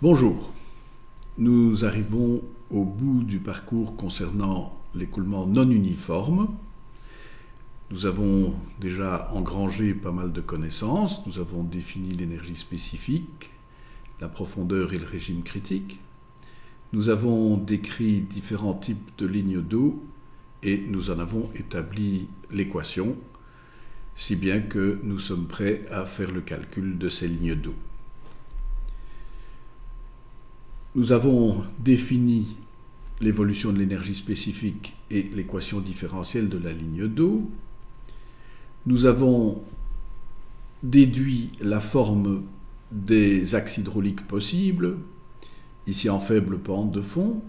Bonjour, nous arrivons au bout du parcours concernant l'écoulement non uniforme. Nous avons déjà engrangé pas mal de connaissances, nous avons défini l'énergie spécifique, la profondeur et le régime critique. Nous avons décrit différents types de lignes d'eau et nous en avons établi l'équation, si bien que nous sommes prêts à faire le calcul de ces lignes d'eau. Nous avons défini l'évolution de l'énergie spécifique et l'équation différentielle de la ligne d'eau. Nous avons déduit la forme des axes hydrauliques possibles, ici en faible pente de fond,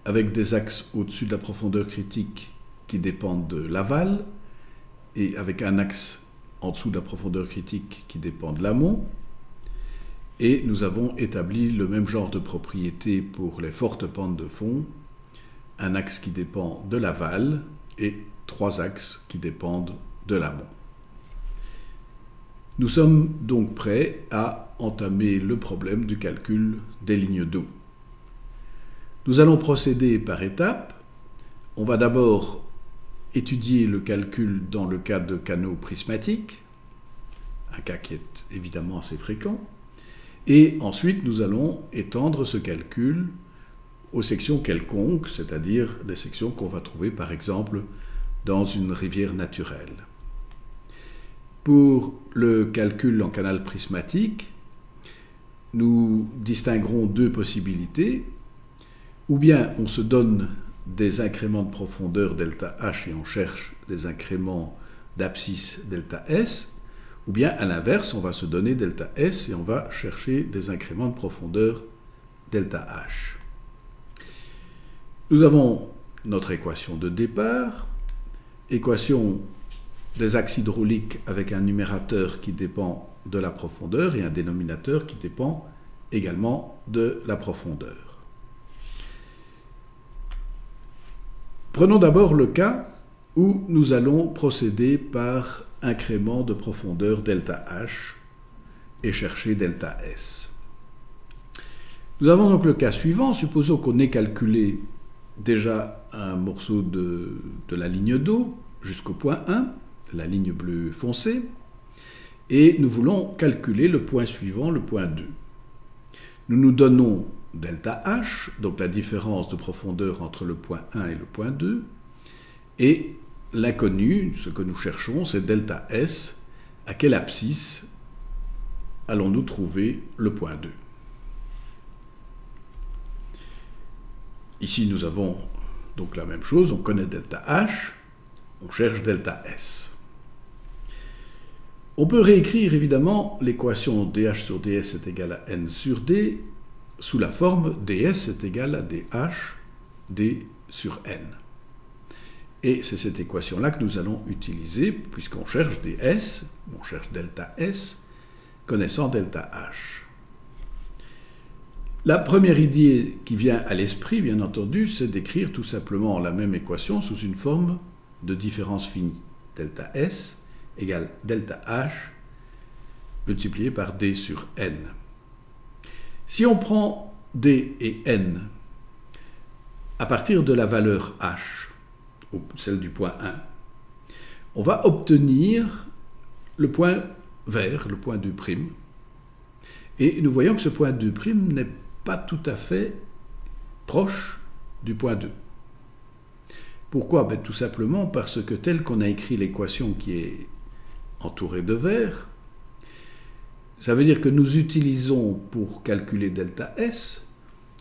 avec des axes au-dessus de la profondeur critique qui dépendent de l'aval, et avec un axe en dessous de la profondeur critique qui dépend de l'amont. Et nous avons établi le même genre de propriété pour les fortes pentes de fond, un axe qui dépend de l'aval et trois axes qui dépendent de l'amont. Nous sommes donc prêts à entamer le problème du calcul des lignes d'eau. Nous allons procéder par étapes. On va d'abord étudier le calcul dans le cas de canaux prismatiques, un cas qui est évidemment assez fréquent. Et ensuite, nous allons étendre ce calcul aux sections quelconques, c'est-à-dire des sections qu'on va trouver par exemple dans une rivière naturelle. Pour le calcul en canal prismatique, nous distinguerons deux possibilités. Ou bien on se donne des incréments de profondeur ΔH et on cherche des incréments d'abscisse ΔS, ou bien à l'inverse, on va se donner ΔS et on va chercher des incréments de profondeur ΔH. Nous avons notre équation de départ, équation des axes hydrauliques avec un numérateur qui dépend de la profondeur et un dénominateur qui dépend également de la profondeur. Prenons d'abord le cas où nous allons procéder par incrément de profondeur ΔH et chercher ΔS. Nous avons donc le cas suivant. Supposons qu'on ait calculé déjà un morceau de la ligne d'eau jusqu'au point 1, la ligne bleue foncée, et nous voulons calculer le point suivant, le point 2. Nous nous donnons ΔH, donc la différence de profondeur entre le point 1 et le point 2, et l'inconnu, ce que nous cherchons, c'est ΔS. À quelle abscisse allons-nous trouver le point 2? Ici, nous avons donc la même chose. On connaît ΔH, on cherche ΔS. On peut réécrire évidemment l'équation dH sur ds est égal à n sur d sous la forme ds est égal à dH, d sur n. Et c'est cette équation-là que nous allons utiliser, puisqu'on cherche ds, on cherche ΔS, connaissant ΔH. La première idée qui vient à l'esprit, bien entendu, c'est d'écrire tout simplement la même équation sous une forme de différence finie. ΔS égale ΔH multiplié par d sur n. Si on prend d et n à partir de la valeur h, celle du point 1, on va obtenir le point vert, le point 2'. Et nous voyons que ce point 2' n'est pas tout à fait proche du point 2. Pourquoi? Tout simplement parce que tel qu'on a écrit l'équation qui est entourée de vert, ça veut dire que nous utilisons pour calculer ΔS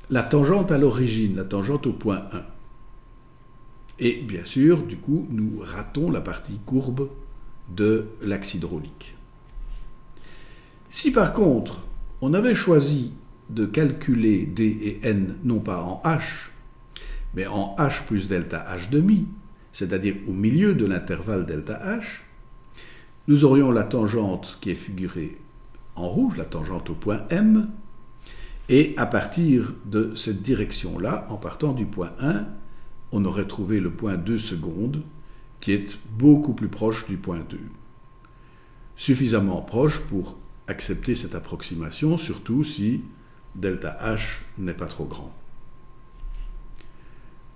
la tangente à l'origine, la tangente au point 1. Et bien sûr, du coup, nous ratons la partie courbe de l'axe hydraulique. Si par contre, on avait choisi de calculer d et n non pas en h, mais en h plus ΔH demi, c'est-à-dire au milieu de l'intervalle ΔH, nous aurions la tangente qui est figurée en rouge, la tangente au point M, et à partir de cette direction-là, en partant du point 1, on aurait trouvé le point 2 secondes, qui est beaucoup plus proche du point 2. Suffisamment proche pour accepter cette approximation, surtout si delta H n'est pas trop grand.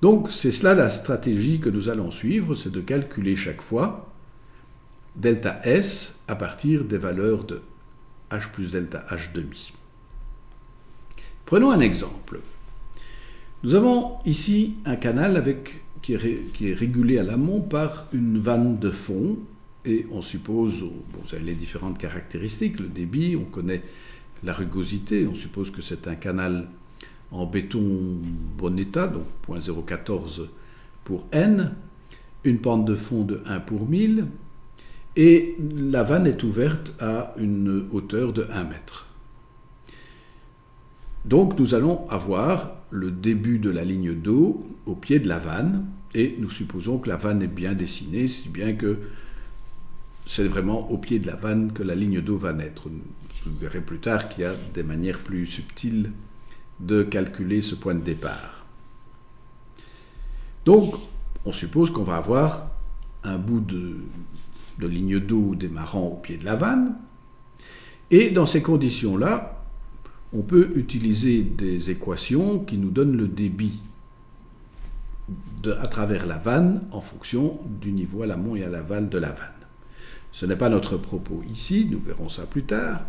Donc c'est cela la stratégie que nous allons suivre, c'est de calculer chaque fois delta S à partir des valeurs de H plus delta H demi. Prenons un exemple. Nous avons ici un canal qui est régulé à l'amont par une vanne de fond, et on suppose, bon, vous avez les différentes caractéristiques, le débit, on connaît la rugosité, on suppose que c'est un canal en béton bon état, donc 0,014 pour N, une pente de fond de 1 pour 1000, et la vanne est ouverte à une hauteur de 1 mètre. Donc nous allons avoir le début de la ligne d'eau au pied de la vanne, et nous supposons que la vanne est bien dessinée, si bien que c'est vraiment au pied de la vanne que la ligne d'eau va naître. Vous verrez plus tard qu'il y a des manières plus subtiles de calculer ce point de départ. Donc, on suppose qu'on va avoir un bout de ligne d'eau démarrant au pied de la vanne, et dans ces conditions-là, on peut utiliser des équations qui nous donnent le débit à travers la vanne en fonction du niveau à l'amont et à l'aval de la vanne. Ce n'est pas notre propos ici, nous verrons ça plus tard.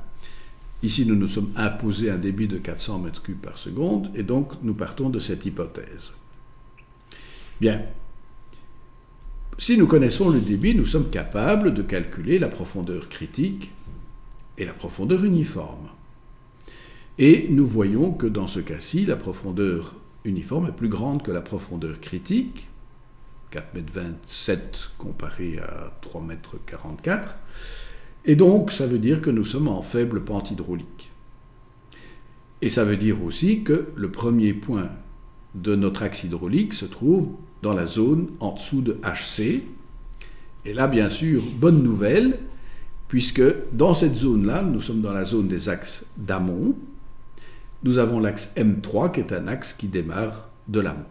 Ici, nous nous sommes imposés un débit de 400 mètres cubes par seconde, et donc nous partons de cette hypothèse. Bien. Si nous connaissons le débit, nous sommes capables de calculer la profondeur critique et la profondeur uniforme. Et nous voyons que dans ce cas-ci, la profondeur uniforme est plus grande que la profondeur critique, 4,27 m comparé à 3,44 m, et donc ça veut dire que nous sommes en faible pente hydraulique. Et ça veut dire aussi que le premier point de notre axe hydraulique se trouve dans la zone en dessous de HC. Et là, bien sûr, bonne nouvelle, puisque dans cette zone-là, nous sommes dans la zone des axes d'amont. Nous avons l'axe M3 qui est un axe qui démarre de l'amont.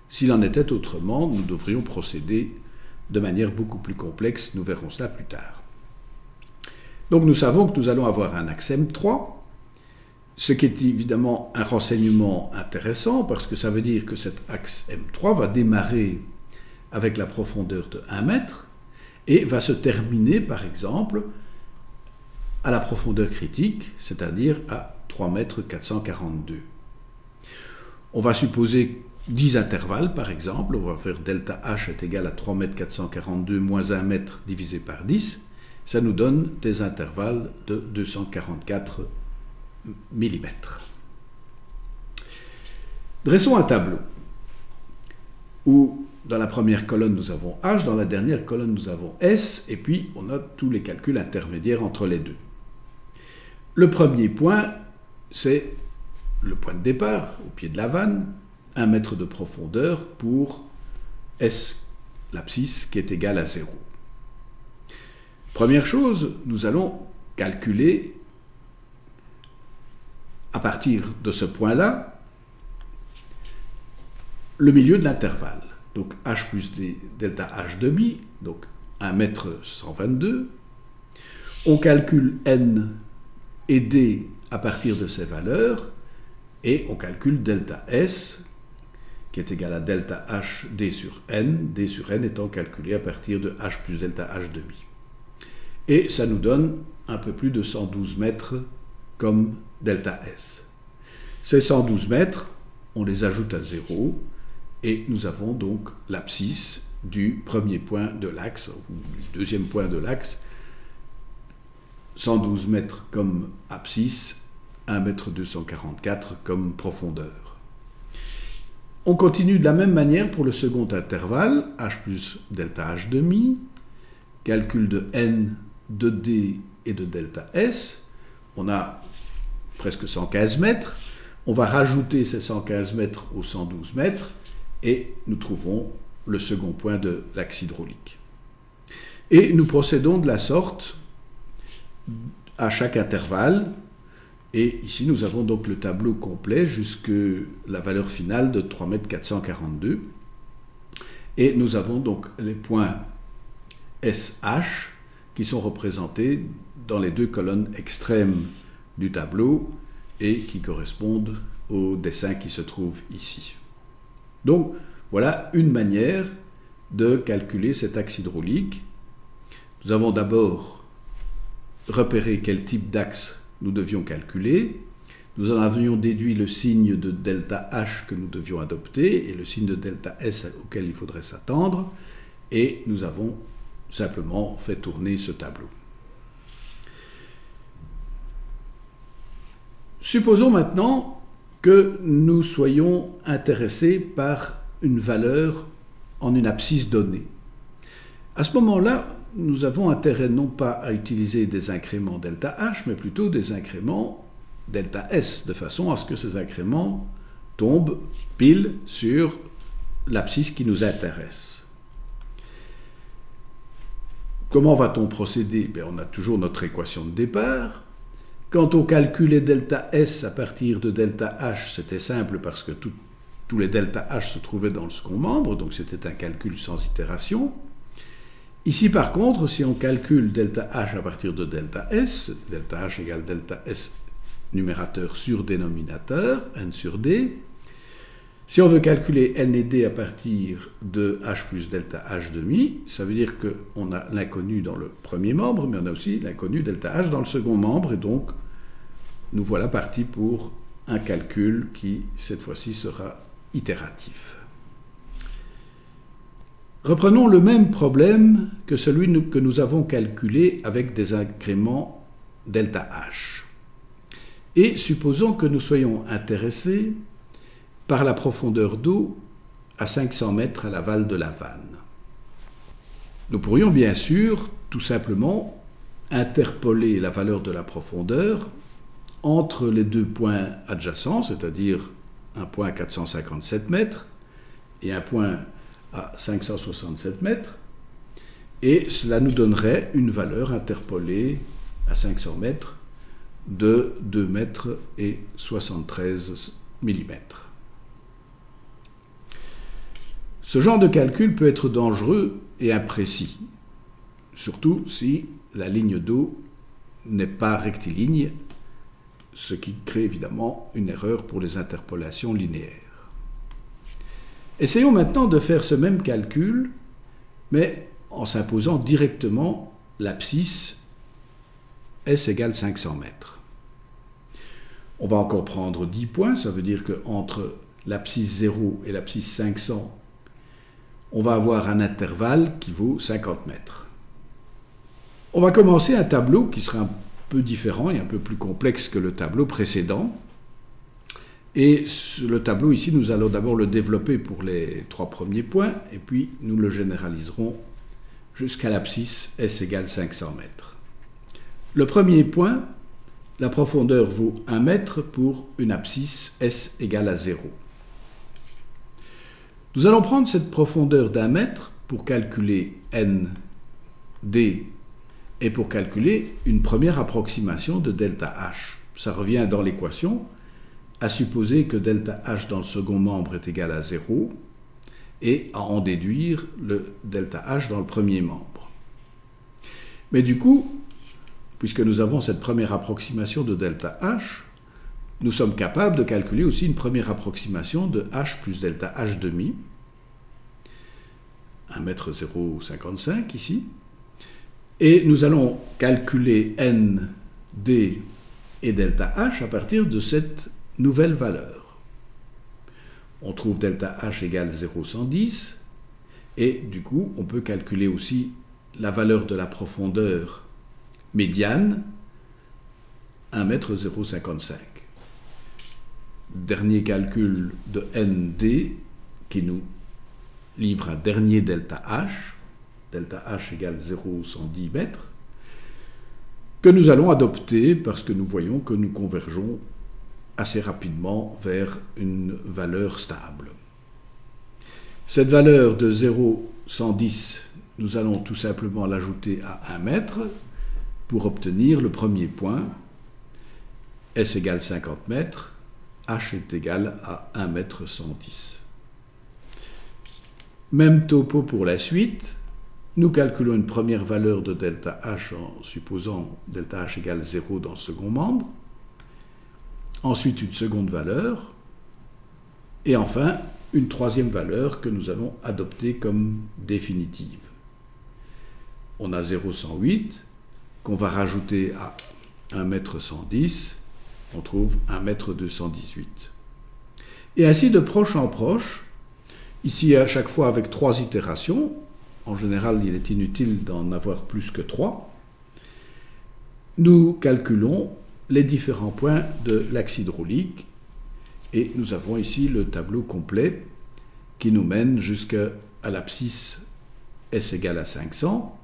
S'il en était autrement, nous devrions procéder de manière beaucoup plus complexe, nous verrons cela plus tard. Donc nous savons que nous allons avoir un axe M3, ce qui est évidemment un renseignement intéressant parce que ça veut dire que cet axe M3 va démarrer avec la profondeur de 1 mètre et va se terminer par exemple à la profondeur critique, c'est-à-dire à 3,442 m. On va supposer 10 intervalles par exemple, on va faire delta H est égal à 3,442 m moins 1 mètre divisé par 10, ça nous donne des intervalles de 244 mm. Dressons un tableau où dans la première colonne nous avons H, dans la dernière colonne nous avons S, et puis on a tous les calculs intermédiaires entre les deux. Le premier point, c'est le point de départ, au pied de la vanne, 1 mètre de profondeur pour S l'abscisse qui est égal à 0. Première chose, nous allons calculer à partir de ce point-là le milieu de l'intervalle. Donc H plus delta H demi, donc 1 mètre 122. On calcule N et D à partir de ces valeurs, et on calcule delta S, qui est égal à delta H D sur N étant calculé à partir de H plus delta H demi. Et ça nous donne un peu plus de 112 mètres comme delta S. Ces 112 mètres, on les ajoute à 0, et nous avons donc l'abscisse du premier point de l'axe, ou du deuxième point de l'axe, 112 mètres comme abscisse, 1,244 m comme profondeur. On continue de la même manière pour le second intervalle, H plus delta H demi, calcul de N, de D et de delta S. On a presque 115 mètres. On va rajouter ces 115 mètres aux 112 mètres et nous trouvons le second point de l'axe hydraulique. Et nous procédons de la sorte à chaque intervalle. Et ici, nous avons donc le tableau complet jusqu'à la valeur finale de 3,442 m. Et nous avons donc les points SH qui sont représentés dans les deux colonnes extrêmes du tableau. et qui correspondent au dessin qui se trouve ici. Donc, voilà une manière de calculer cet axe hydraulique. Nous avons d'abord repéré quel type d'axe nous devions calculer. Nous en avions déduit le signe de delta H que nous devions adopter et le signe de delta S auquel il faudrait s'attendre. Et nous avons simplement fait tourner ce tableau. Supposons maintenant que nous soyons intéressés par une valeur en une abscisse donnée. À ce moment-là, nous avons intérêt non pas à utiliser des incréments delta H, mais plutôt des incréments delta S, de façon à ce que ces incréments tombent pile sur l'abscisse qui nous intéresse. Comment va-t-on procéder? On a toujours notre équation de départ. Quand on calculait delta S à partir de delta H, c'était simple parce que tous les delta H se trouvaient dans le second membre, donc c'était un calcul sans itération. Ici, par contre, si on calcule delta H à partir de delta S égale delta S numérateur sur dénominateur, n sur d. Si on veut calculer n et d à partir de h plus delta h demi, ça veut dire qu'on a l'inconnu dans le premier membre, mais on a aussi l'inconnu delta h dans le second membre, et donc nous voilà partis pour un calcul qui, cette fois-ci, sera itératif. Reprenons le même problème que celui que nous avons calculé avec des incréments delta h. Et supposons que nous soyons intéressés par la profondeur d'eau à 500 mètres à l'aval de la vanne. Nous pourrions bien sûr tout simplement interpoler la valeur de la profondeur entre les deux points adjacents, c'est-à-dire un point à 457 mètres et un point à 567 mètres, et cela nous donnerait une valeur interpolée à 500 mètres de 2 mètres et 73 millimètres. Ce genre de calcul peut être dangereux et imprécis, surtout si la ligne d'eau n'est pas rectiligne, ce qui crée évidemment une erreur pour les interpolations linéaires. Essayons maintenant de faire ce même calcul, mais en s'imposant directement l'abscisse S égale 500 mètres. On va encore prendre 10 points, ça veut dire qu'entre l'abscisse 0 et l'abscisse 500, on va avoir un intervalle qui vaut 50 mètres. On va commencer un tableau qui sera un peu différent et un peu plus complexe que le tableau précédent. Et le tableau ici, nous allons d'abord le développer pour les 3 premiers points, et puis nous le généraliserons jusqu'à l'abscisse S égale 500 mètres. Le premier point, la profondeur vaut 1 mètre pour une abscisse S égale à 0. Nous allons prendre cette profondeur d'1 mètre pour calculer n, d, et pour calculer une première approximation de delta h. Ça revient dans l'équation à supposer que delta h dans le second membre est égal à 0 et à en déduire le delta h dans le premier membre. Mais du coup, puisque nous avons cette première approximation de delta h, nous sommes capables de calculer aussi une première approximation de h plus delta h demi, 1,055 m ici, et nous allons calculer n, d et delta h à partir de cette nouvelle valeur. On trouve delta h égale 0,110, et du coup, on peut calculer aussi la valeur de la profondeur médiane, 1,055 m. Dernier calcul de nd qui nous livre un dernier delta h égale 0,110 m, que nous allons adopter parce que nous voyons que nous convergeons assez rapidement vers une valeur stable. Cette valeur de 0,110, nous allons tout simplement l'ajouter à 1 mètre pour obtenir le premier point, S égale 50 mètres, H est égal à 1 mètre 110. Même topo pour la suite, nous calculons une première valeur de delta H en supposant delta H égale 0 dans le second membre. ensuite une seconde valeur, et enfin une troisième valeur que nous allons adopter comme définitive. On a 0,108 qu'on va rajouter à 1,110 m, on trouve 1,218 m. Et ainsi de proche en proche, ici à chaque fois avec 3 itérations, en général il est inutile d'en avoir plus que 3, nous calculons les différents points de l'axe hydraulique et nous avons ici le tableau complet qui nous mène jusqu'à l'abscisse S égale à 500,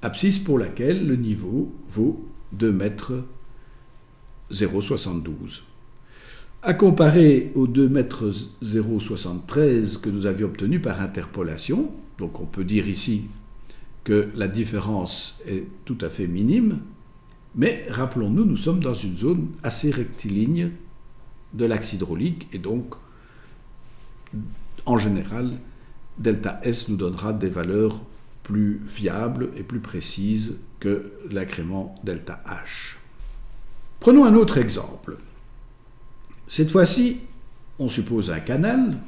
abscisse pour laquelle le niveau vaut 2,072 m. À comparer aux 2,073 m que nous avions obtenus par interpolation, donc on peut dire ici que la différence est tout à fait minime, mais rappelons-nous, nous sommes dans une zone assez rectiligne de l'axe hydraulique et donc, en général, delta S nous donnera des valeurs plus fiables et plus précises que l'incrément delta H. Prenons un autre exemple. Cette fois-ci, on suppose un canal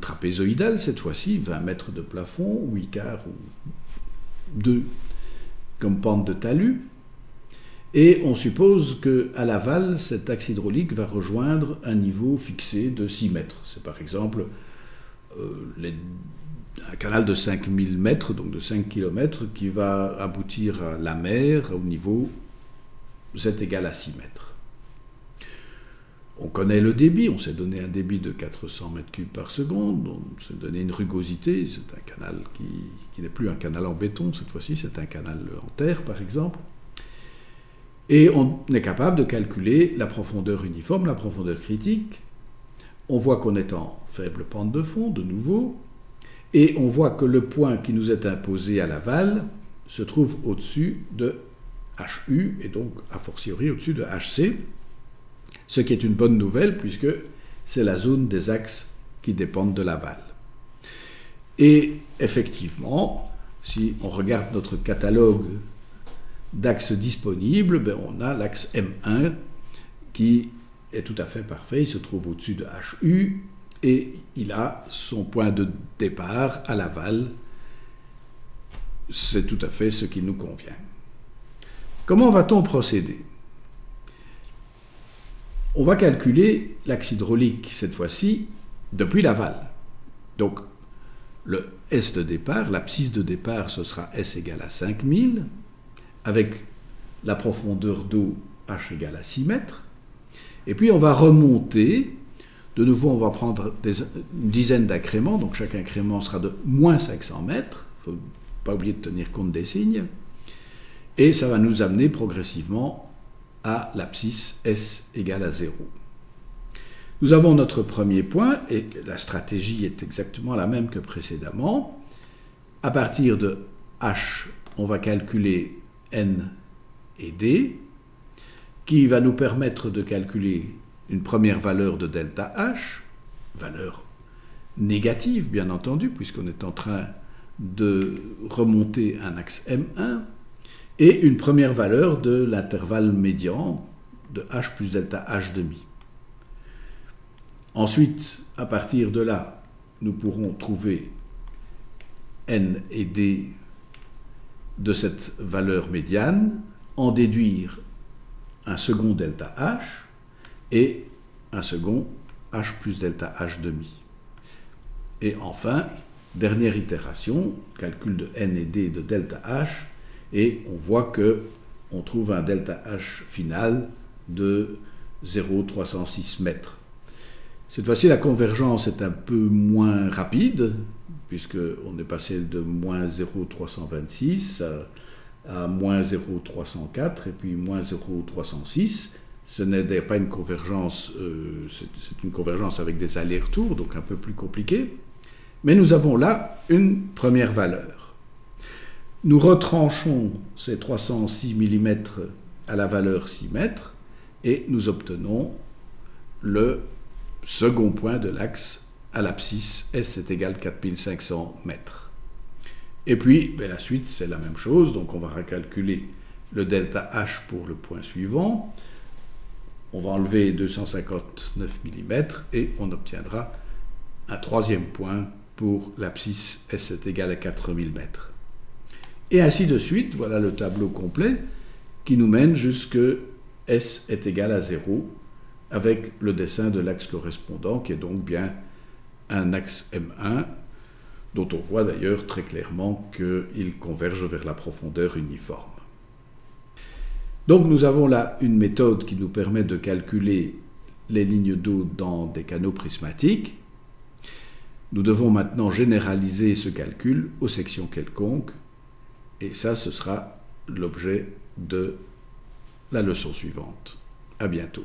trapézoïdal, cette fois-ci 20 mètres de plafond, 8 quarts ou 2 comme pente de talus, et on suppose qu'à l'aval, cet axe hydraulique va rejoindre un niveau fixé de 6 mètres. C'est par exemple un canal de 5000 mètres, donc de 5 km, qui va aboutir à la mer au niveau Z égale à 6 mètres. On connaît le débit, on s'est donné un débit de 400 mètres cubes par seconde, on s'est donné une rugosité, c'est un canal qui n'est plus un canal en béton, cette fois-ci c'est un canal en terre par exemple. Et on est capable de calculer la profondeur uniforme, la profondeur critique. On voit qu'on est en faible pente de fond, de nouveau, et on voit que le point qui nous est imposé à l'aval se trouve au-dessus de HU, et donc a fortiori au-dessus de HC, ce qui est une bonne nouvelle puisque c'est la zone des axes qui dépendent de l'aval. Et effectivement, si on regarde notre catalogue d'axes disponibles, ben on a l'axe M1 qui est tout à fait parfait, il se trouve au-dessus de HU et il a son point de départ à l'aval. C'est tout à fait ce qui nous convient. Comment va-t-on procéder ? On va calculer l'axe hydraulique, cette fois-ci, depuis l'aval. Donc, le S de départ, l'abscisse de départ, ce sera S égale à 5000, avec la profondeur d'eau H égale à 6 mètres. Et puis, on va remonter. De nouveau, on va prendre une dizaine d'incréments, donc chaque incrément sera de moins 500 mètres. Il ne faut pas oublier de tenir compte des signes. Et ça va nous amener progressivement à l'abscisse S égale à 0. Nous avons notre premier point, et la stratégie est exactement la même que précédemment. À partir de H, on va calculer N et D, qui va nous permettre de calculer une première valeur de delta H, valeur négative bien entendu, puisqu'on est en train de remonter un axe M1, et une première valeur de l'intervalle médian de H plus delta H demi. Ensuite, à partir de là, nous pourrons trouver N et D de cette valeur médiane, en déduire un second delta H et un second H plus delta H demi. Et enfin, dernière itération, calcul de N et D de delta H, et on voit qu'on trouve un delta H final de 0,306 mètres. Cette fois-ci, la convergence est un peu moins rapide, puisqu'on est passé de moins 0,326 à moins 0,304 et puis moins 0,306. Ce n'est d'ailleurs pas une convergence, c'est une convergence avec des allers-retours, donc un peu plus compliqué. Mais nous avons là une première valeur. Nous retranchons ces 306 mm à la valeur 6 mètres et nous obtenons le second point de l'axe à l'abscisse S est égal à 4500 mètres. Et puis, la suite, c'est la même chose, donc on va recalculer le delta H pour le point suivant. on va enlever 259 mm et on obtiendra un troisième point pour l'abscisse S est égal à 4000 mètres. Et ainsi de suite, voilà le tableau complet qui nous mène jusque S est égal à 0 avec le dessin de l'axe correspondant qui est donc bien un axe M1 dont on voit d'ailleurs très clairement qu'il converge vers la profondeur uniforme. Donc nous avons là une méthode qui nous permet de calculer les lignes d'eau dans des canaux prismatiques. Nous devons maintenant généraliser ce calcul aux sections quelconques, et ça, ce sera l'objet de la leçon suivante. À bientôt.